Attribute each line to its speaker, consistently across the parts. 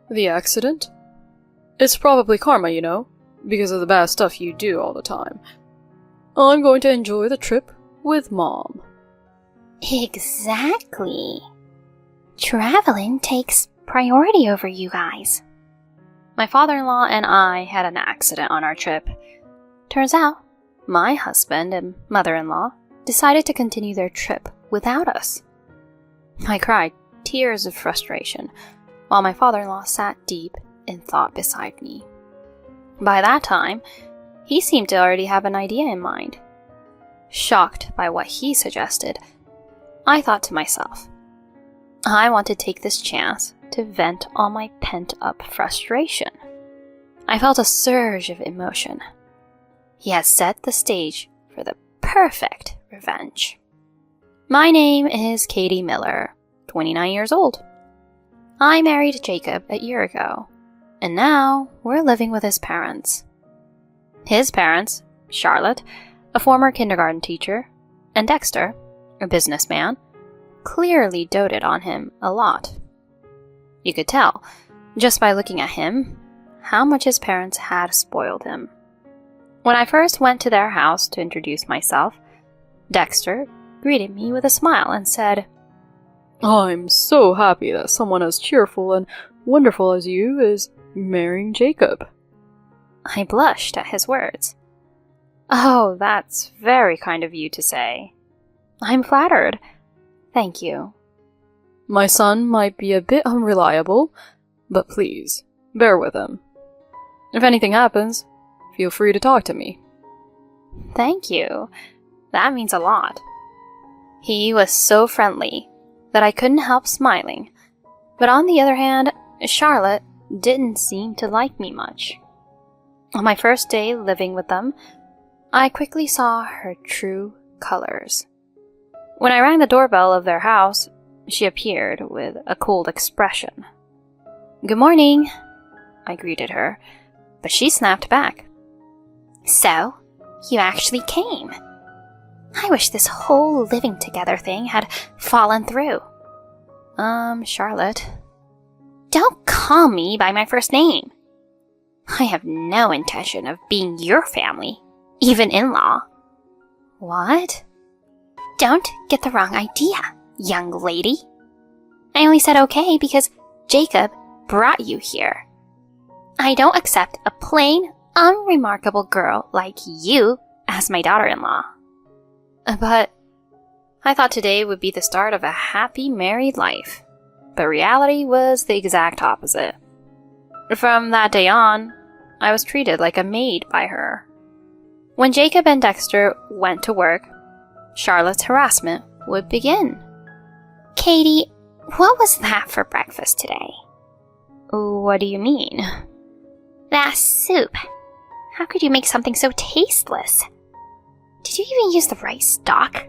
Speaker 1: The accident? It's probably karma, you know, because of the bad stuff you do all the time. I'm going to enjoy the trip with Mom.
Speaker 2: Exactly. Traveling takes priority over you guys. My father-in-law and I had an accident on our trip. Turns out, my husband and mother-in-law decided to continue their trip without us. I cried tears of frustration, while my father-in-law sat deep in thought beside me. By that time, he seemed to already have an idea in mind. Shocked by what he suggested, I thought to myself, I want to take this chance to vent all my pent-up frustration. I felt a surge of emotion. He has set the stage for the perfect revenge. My name is Katie Miller, 29 years old. I married Jacob a year ago, and now we're living with his parents. His parents, Charlotte, a former kindergarten teacher, and Dexter, a businessman, clearly doted on him a lot. You could tell, just by looking at him, how much his parents had spoiled him. When I first went to their house to introduce myself, Dexter greeted me with a smile and said,
Speaker 1: I'm so happy that someone as cheerful and wonderful as you is marrying Jacob.
Speaker 2: I blushed at his words. Oh, that's very kind of you to say. I'm flattered. Thank you.
Speaker 1: My son might be a bit unreliable, but please, bear with him. If anything happens, feel free to talk to me.
Speaker 2: Thank you. That means a lot. He was so friendly that I couldn't help smiling, but on the other hand, Charlotte didn't seem to like me much. On my first day living with them, I quickly saw her true colors. When I rang the doorbell of their house, she appeared with a cold expression. Good morning, I greeted her, but she snapped back. So, you actually came. I wish this whole living together thing had fallen through. Charlotte. Don't call me by my first name. I have no intention of being your family, even in-law. What? Don't get the wrong idea, young lady. I only said okay because Jacob brought you here. I don't accept a plain, unremarkable girl like you as my daughter-in-law. But I thought today would be the start of a happy married life. But reality was the exact opposite. From that day on, I was treated like a maid by her. When Jacob and Dexter went to work, Charlotte's harassment would begin. Katie, what was that for breakfast today? What do you mean? That soup. How could you make something so tasteless? Did you even use the right stock?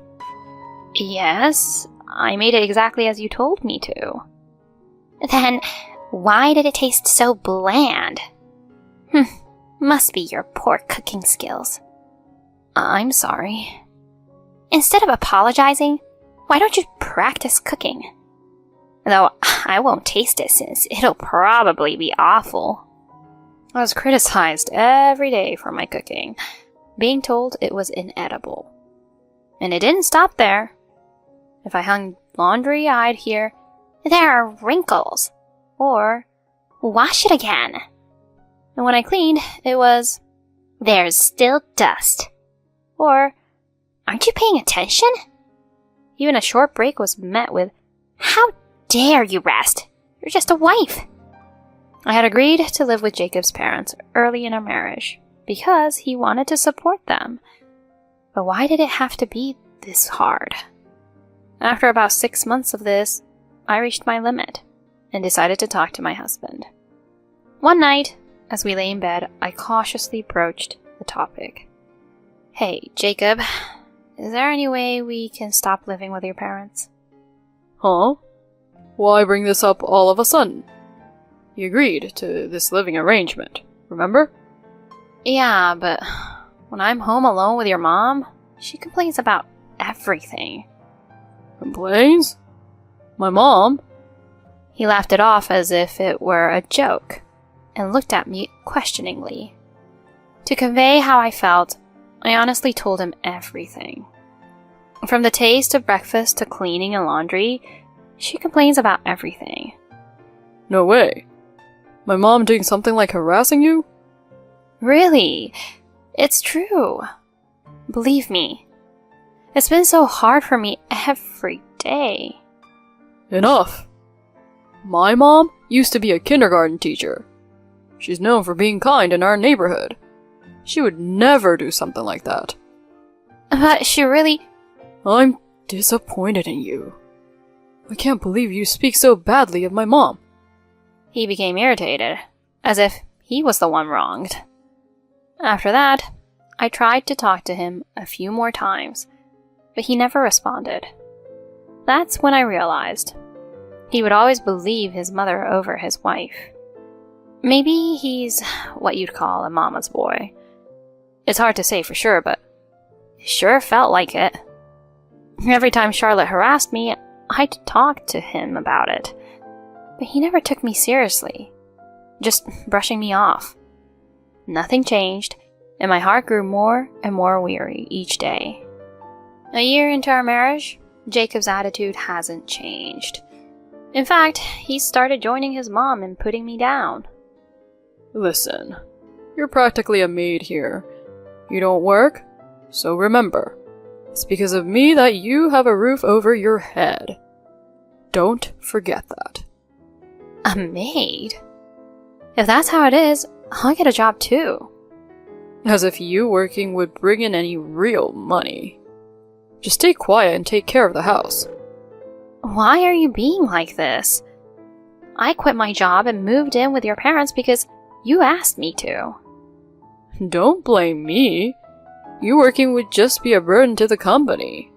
Speaker 2: Yes, I made it exactly as you told me to. Then, why did it taste so bland? Must be your poor cooking skills. I'm sorry. Instead of apologizing, why don't you practice cooking? Though I won't taste it since it'll probably be awful. I was criticized every day for my cooking, being told it was inedible. And it didn't stop there. If I hung laundry, I'd hear, there are wrinkles, or wash it again. And when I cleaned, it was, there's still dust, or aren't you paying attention? Even a short break was met with, how dare you rest? You're just a wife. I had agreed to live with Jacob's parents early in our marriage because he wanted to support them. But why did it have to be this hard? After about 6 months of this, I reached my limit and decided to talk to my husband. One night, as we lay in bed, I cautiously broached the topic. Hey, Jacob, is there any way we can stop living with your parents?
Speaker 1: Huh? Why bring this up all of a sudden? You agreed to this living arrangement, remember?
Speaker 2: Yeah, but when I'm home alone with your mom, she complains about everything.
Speaker 1: Complains? My mom?
Speaker 2: He laughed it off as if it were a joke and looked at me questioningly. To convey how I felt, I honestly told him everything. From the taste of breakfast to cleaning and laundry, she complains about everything.
Speaker 1: No way. My mom doing something like harassing you?
Speaker 2: Really? It's true. Believe me. It's been so hard for me every day.
Speaker 1: Enough. My mom used to be a kindergarten teacher. She's known for being kind in our neighborhood. She would never do something like that.
Speaker 2: But she really...
Speaker 1: I'm disappointed in you. I can't believe you speak so badly of my mom.
Speaker 2: He became irritated, as if he was the one wronged. After that, I tried to talk to him a few more times, but he never responded. That's when I realized he would always believe his mother over his wife. Maybe he's what you'd call a mama's boy. It's hard to say for sure, but it sure felt like it. Every time Charlotte harassed me, I'd talk to him about it. But he never took me seriously, just brushing me off. Nothing changed, and my heart grew more and more weary each day. A year into our marriage, Jacob's attitude hasn't changed. In fact, he started joining his mom and putting me down.
Speaker 1: Listen, you're practically a maid here. You don't work, so remember, it's because of me that you have a roof over your head. Don't forget that.
Speaker 2: A maid? If that's how it is, I'll get a job too.
Speaker 1: As if you working would bring in any real money. Just stay quiet and take care of the house.
Speaker 2: Why are you being like this? I quit my job and moved in with your parents because you asked me to.
Speaker 1: Don't blame me. You working would just be a burden to the company.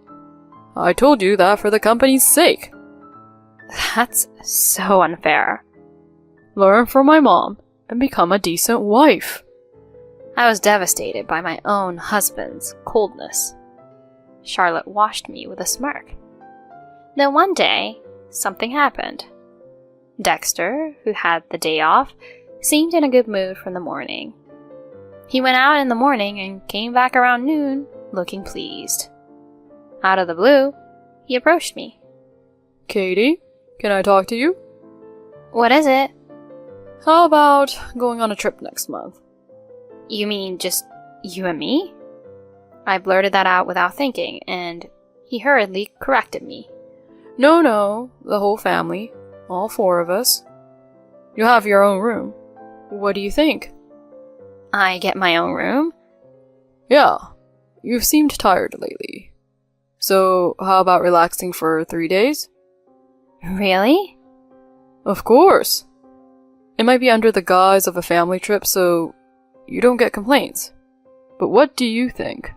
Speaker 1: I told you that for the company's sake.
Speaker 2: That's so unfair.
Speaker 1: Learn from my mom and become a decent wife.
Speaker 2: I was devastated by my own husband's coldness. Charlotte watched me with a smirk. Then one day, something happened. Dexter, who had the day off, seemed in a good mood from the morning. He went out in the morning and came back around noon, looking pleased. Out of the blue, he approached me.
Speaker 1: Katie, can I talk to you?
Speaker 2: What is it?
Speaker 1: How about going on a trip next month?
Speaker 2: You mean just you and me? I blurted that out without thinking, and he hurriedly corrected me.
Speaker 1: No, the whole family. All 4 of us. You'll have your own room. What do you think?
Speaker 2: I get my own room?
Speaker 1: Yeah, you've seemed tired lately. So, how about relaxing for 3 days?
Speaker 2: Really?
Speaker 1: Of course. It might be under the guise of a family trip, so you don't get complaints. But what do you think?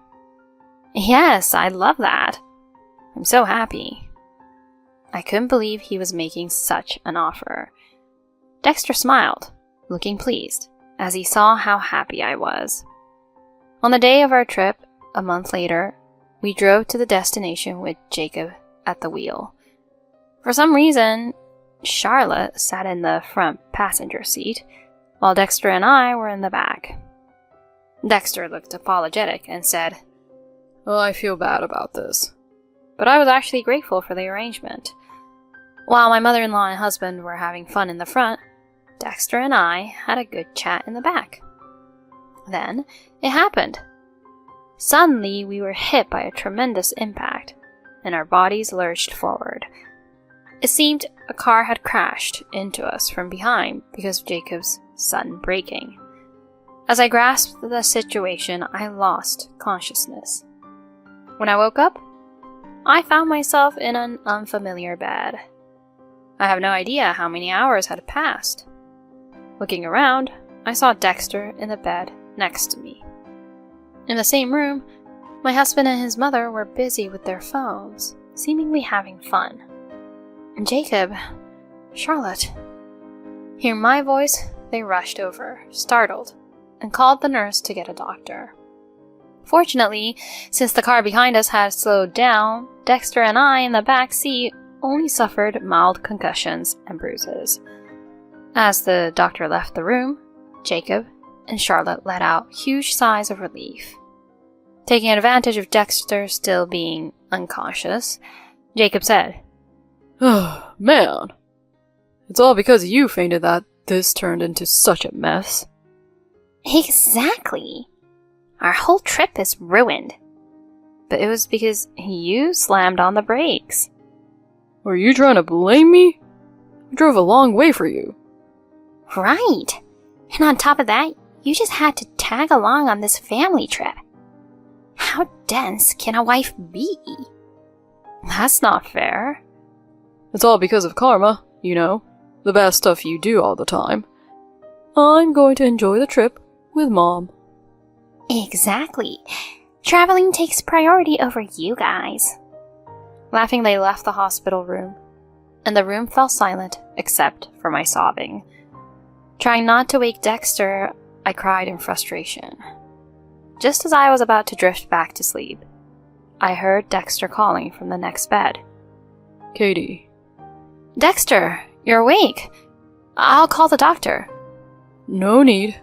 Speaker 2: Yes, I love that. I'm so happy. I couldn't believe he was making such an offer. Dexter smiled, looking pleased, as he saw how happy I was. On the day of our trip, a month later, we drove to the destination with Jacob at the wheel. For some reason, Charlotte sat in the front passenger seat, while Dexter and I were in the back. Dexter looked apologetic and said,
Speaker 1: Well, I feel bad about this.
Speaker 2: But I was actually grateful for the arrangement. While my mother-in-law and husband were having fun in the front, Dexter and I had a good chat in the back. Then, it happened. Suddenly, we were hit by a tremendous impact, and our bodies lurched forward. It seemed a car had crashed into us from behind because of Jacob's sudden braking. As I grasped the situation, I lost consciousness. When I woke up, I found myself in an unfamiliar bed. I have no idea how many hours had passed. Looking around, I saw Dexter in the bed next to me. In the same room, my husband and his mother were busy with their phones, seemingly having fun. And Jacob, Charlotte. Hearing my voice, they rushed over, startled, and called the nurse to get a doctor. Fortunately, since the car behind us had slowed down, Dexter and I in the back seat only suffered mild concussions and bruises. As the doctor left the room, Jacob and Charlotte let out huge sighs of relief. Taking advantage of Dexter still being unconscious, Jacob said,
Speaker 1: Oh, man. It's all because you fainted that this turned into such a mess.
Speaker 2: Exactly. Our whole trip is ruined. But it was because you slammed on the brakes.
Speaker 1: Were you trying to blame me? I drove a long way for you.
Speaker 2: Right. And on top of that, you just had to tag along on this family trip. How dense can a wife be?
Speaker 1: That's not fair. It's all because of karma, you know, the bad stuff you do all the time. I'm going to enjoy the trip with Mom.
Speaker 2: Exactly. Traveling takes priority over you guys.
Speaker 1: Laughing, they left the hospital room, and the room fell silent except for my sobbing. Trying not to wake Dexter, I cried in frustration. Just as I was about to drift back to sleep, I heard Dexter calling from the next bed. Katie.
Speaker 2: Dexter, you're awake. I'll call the doctor.
Speaker 1: No need.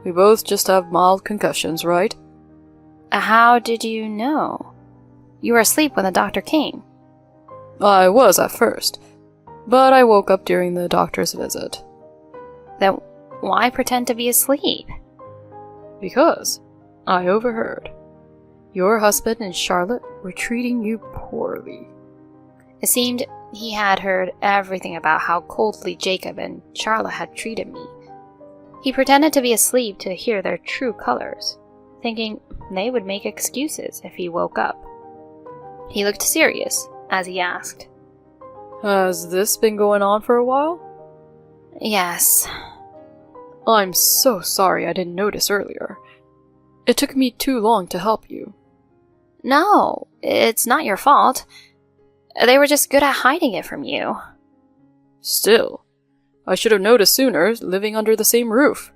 Speaker 1: We both just have mild concussions, right?
Speaker 2: How did you know? You were asleep when the doctor came.
Speaker 1: I was at first, but I woke up during the doctor's visit.
Speaker 2: Then why pretend to be asleep?
Speaker 1: Because I overheard. Your husband and Charlotte were treating you poorly.
Speaker 2: It seemed he had heard everything about how coldly Jacob and Charlotte had treated me. He pretended to be asleep to hear their true colors, thinking they would make excuses if he woke up. He looked serious as he asked,
Speaker 1: Has this been going on for a while?
Speaker 2: Yes.
Speaker 1: I'm so sorry I didn't notice earlier. It took me too long to help you.
Speaker 2: No, it's not your fault. They were just good at hiding it from you.
Speaker 1: Still, I should have noticed sooner, living under the same roof.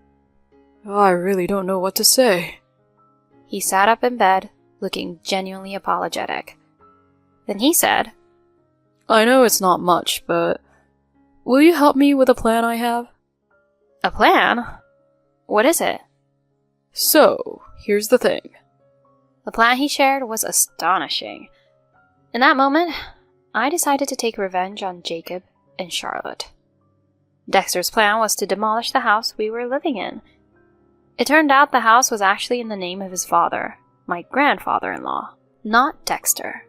Speaker 1: I really don't know what to say.
Speaker 2: He sat up in bed, looking genuinely apologetic. Then he said,
Speaker 1: I know it's not much, but will you help me with a plan I have?
Speaker 2: A plan? What is it?
Speaker 1: So, here's the thing.
Speaker 2: The plan he shared was astonishing. In that moment, I decided to take revenge on Jacob and Charlotte. Dexter's plan was to demolish the house we were living in. It turned out the house was actually in the name of his father, my grandfather-in-law, not Dexter.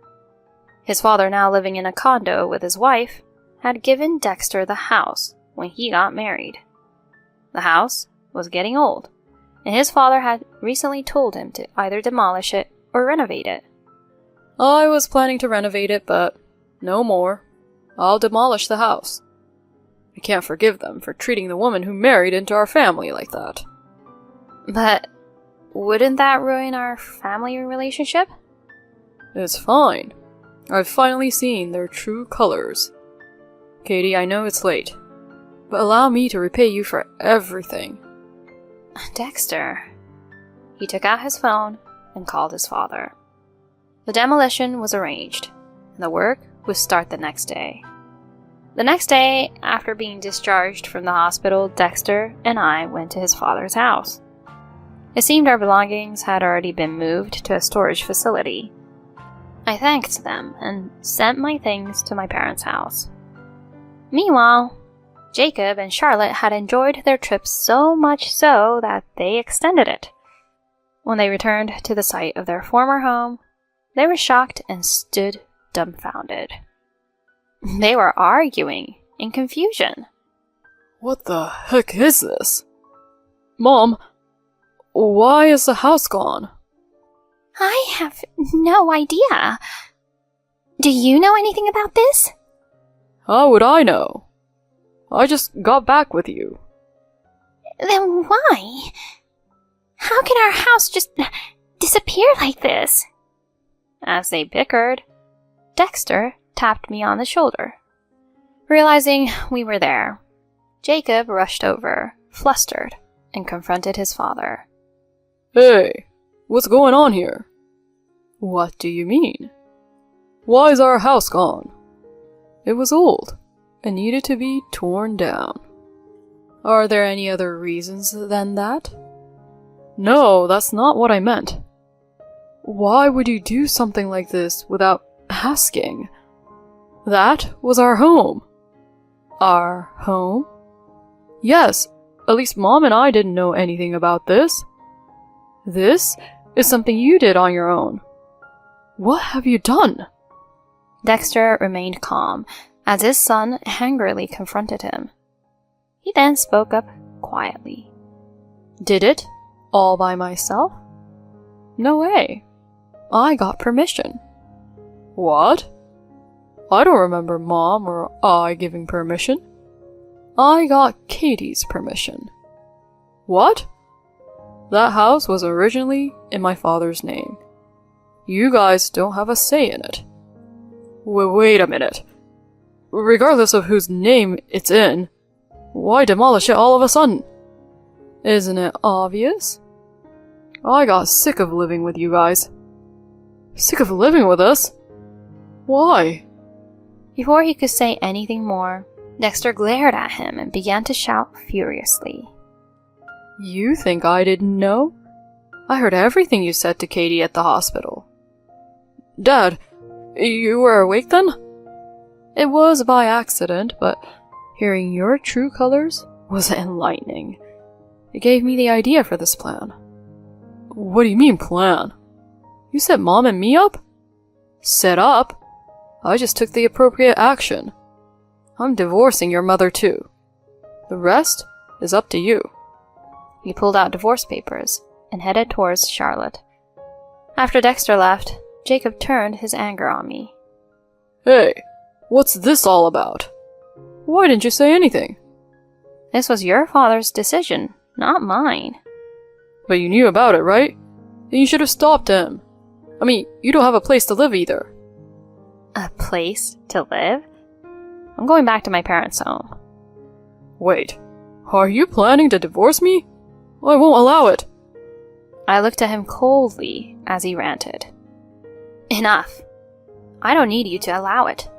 Speaker 2: His father, now living in a condo with his wife, had given Dexter the house when he got married. The house was getting old, and his father had recently told him to either demolish it or renovate it.
Speaker 1: I was planning to renovate it, but no more. I'll demolish the house. I can't forgive them for treating the woman who married into our family like that.
Speaker 2: But wouldn't that ruin our family relationship?
Speaker 1: It's fine. I've finally seen their true colors. Katie, I know it's late, but allow me to repay you for everything.
Speaker 2: Dexter. He took out his phone and called his father. The demolition was arranged, and the work would start the next day. The next day, after being discharged from the hospital, Dexter and I went to his father's house. It seemed our belongings had already been moved to a storage facility. I thanked them and sent my things to my parents' house. Meanwhile, Jacob and Charlotte had enjoyed their trip so much so that they extended it. When they returned to the site of their former home, they were shocked and stood dumbfounded. They were arguing in confusion.
Speaker 1: What the heck is this? Mom, why is the house gone?
Speaker 2: I have no idea. Do you know anything about this?
Speaker 1: How would I know? I just got back with you.
Speaker 2: Then why? How can our house just disappear like this? As they bickered, Dexter tapped me on the shoulder. Realizing we were there, Jacob rushed over, flustered, and confronted his father.
Speaker 1: Hey, what's going on here? What do you mean? Why is our house gone? It was old and needed to be torn down. Are there any other reasons than that? No, that's not what I meant. Why would you do something like this without asking? That was our home. Our home? Yes, at least Mom and I didn't know anything about this. This is something you did on your own. What have you done?
Speaker 2: Dexter remained calm as his son angrily confronted him. He then spoke up quietly.
Speaker 1: Did it all by myself? No way. I got permission. What? I don't remember Mom or I giving permission. I got Katie's permission. What? That house was originally in my father's name. You guys don't have a say in it. Wait a minute. Regardless of whose name it's in, why demolish it all of a sudden? Isn't it obvious? I got sick of living with you guys. Sick of living with us? Why?
Speaker 2: Before he could say anything more, Dexter glared at him and began to shout furiously.
Speaker 1: You think I didn't know? I heard everything you said to Katie at the hospital. Dad, you were awake then? It was by accident, but hearing your true colors was enlightening. It gave me the idea for this plan. What do you mean, plan? You set Mom and me up? Set up? I just took the appropriate action. I'm divorcing your mother too. The rest is up to you.
Speaker 2: He pulled out divorce papers and headed towards Charlotte. After Dexter left, Jacob turned his anger on me.
Speaker 1: Hey, what's this all about? Why didn't you say anything?
Speaker 2: This was your father's decision, not mine.
Speaker 1: But you knew about it, right? Then you should have stopped him. I mean, you don't have a place to live either.
Speaker 2: A place to live? I'm going back to my parents' home.
Speaker 1: Wait, are you planning to divorce me? I won't allow it.
Speaker 2: I looked at him coldly as he ranted. Enough. I don't need you to allow it.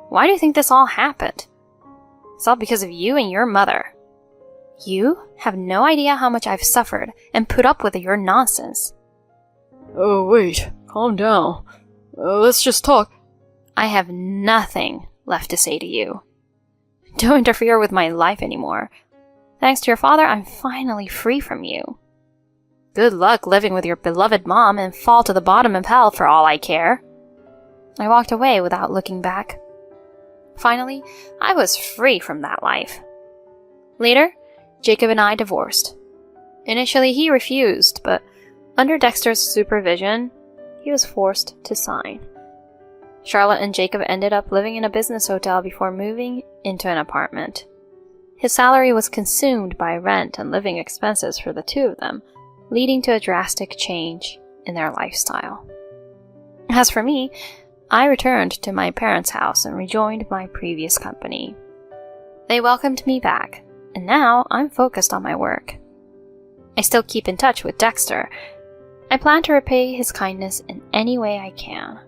Speaker 2: Why do you think this all happened? It's all because of you and your mother. You have no idea how much I've suffered and put up with your nonsense.
Speaker 1: Oh, wait. Calm down. Let's just talk.
Speaker 2: I have nothing left to say to you. Don't interfere with my life anymore. Thanks to your father, I'm finally free from you. Good luck living with your beloved mom and fall to the bottom of hell for all I care. I walked away without looking back. Finally, I was free from that life. Later, Jacob and I divorced. Initially, he refused, but under Dexter's supervision, he was forced to sign. Charlotte and Jacob ended up living in a business hotel before moving into an apartment. His salary was consumed by rent and living expenses for the two of them, leading to a drastic change in their lifestyle. As for me, I returned to my parents' house and rejoined my previous company. They welcomed me back, and now I'm focused on my work. I still keep in touch with Dexter. I plan to repay his kindness in any way I can.